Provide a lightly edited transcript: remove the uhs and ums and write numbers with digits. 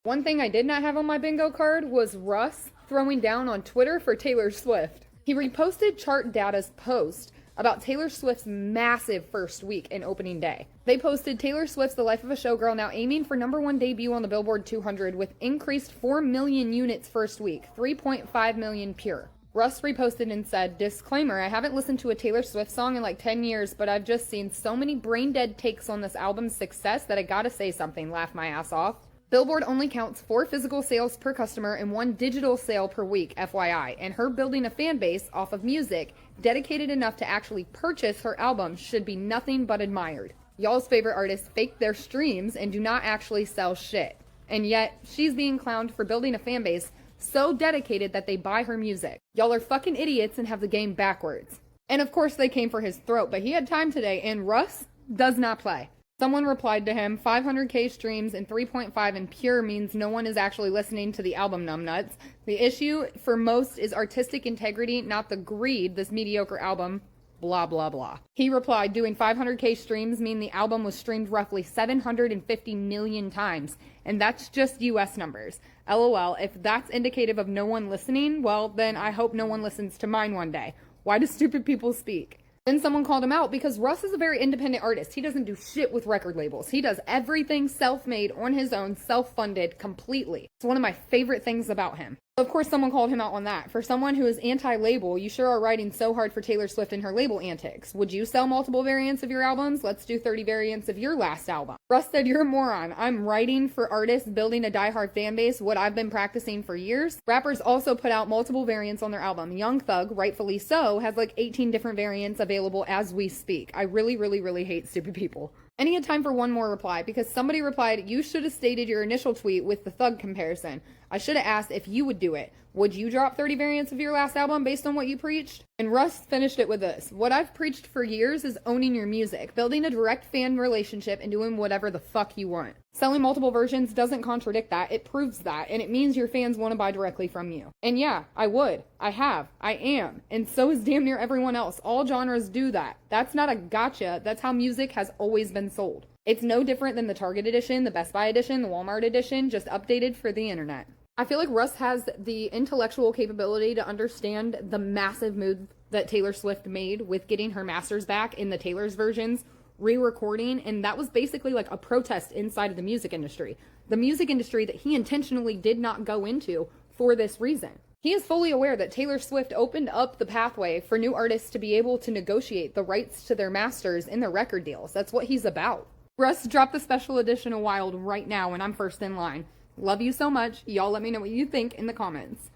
One thing I did not have on my bingo card was Russ throwing down on Twitter for Taylor Swift. He reposted Chart Data's post about Taylor Swift's massive first week in opening day. They posted Taylor Swift's The Life of a Showgirl now aiming for #1 debut on the Billboard 200 with increased 4 million units first week, 3.5 million pure. Russ reposted and said, "Disclaimer, I haven't listened to a Taylor Swift song in like 10 years, but I've just seen so many brain-dead takes on this album's success that I gotta say something, laugh my ass off." Billboard only counts 4 physical sales per customer and 1 digital sale per week, FYI, and her building a fan base off of music dedicated enough to actually purchase her album should be nothing but admired. Y'all's favorite artists fake their streams and do not actually sell shit. And yet, she's being clowned for building a fan base so dedicated that they buy her music. Y'all are fucking idiots and have the game backwards. And of course they came for his throat, but he had time today, and Russ does not play. Someone replied to him, 500k streams and 3.5 in pure means no one is actually listening to the album, numbnuts. The issue for most is artistic integrity, not the greed this mediocre album, blah blah blah. He replied, doing 500k streams mean the album was streamed roughly 750 million times, and that's just US numbers. LOL, if that's indicative of no one listening, well then I hope no one listens to mine one day. Why do stupid people speak? Then someone called him out because Russ is a very independent artist. He doesn't do shit with record labels. He does everything self-made, on his own, self-funded, completely. It's one of my favorite things about him. Of course, someone called him out on that. For someone who is anti-label, you sure are writing so hard for Taylor Swift and her label antics. Would you sell multiple variants of your albums? Let's do 30 variants of your last album. Russ said, "You're a moron. I'm writing for artists building a diehard fan base, what I've been practicing for years." Rappers also put out multiple variants on their album. Young Thug, rightfully so, has like 18 different variants available as we speak. I really hate stupid people. And he had time for one more reply because somebody replied, "You should have stated your initial tweet with the Thug comparison. I should have asked if you would do it. Would you drop 30 variants of your last album based on what you preached?" And Russ finished it with this. "What I've preached for years is owning your music, building a direct fan relationship, and doing whatever the fuck you want. Selling multiple versions doesn't contradict that, it proves that, and it means your fans want to buy directly from you." And yeah, I would. I have. I am. And so is damn near everyone else. All genres do that. That's not a gotcha. That's how music has always been sold. It's no different than the Target edition, the Best Buy edition, the Walmart edition, just updated for the internet. I feel like Russ has the intellectual capability to understand the massive move that Taylor Swift made with getting her masters back in the Taylor's versions, re-recording, and that was basically like a protest inside of the music industry. The music industry that he intentionally did not go into for this reason. He is fully aware that Taylor Swift opened up the pathway for new artists to be able to negotiate the rights to their masters in their record deals. That's what he's about. Russ, drop the special edition of Wild right now and I'm first in line. Love you so much. Y'all let me know what you think in the comments.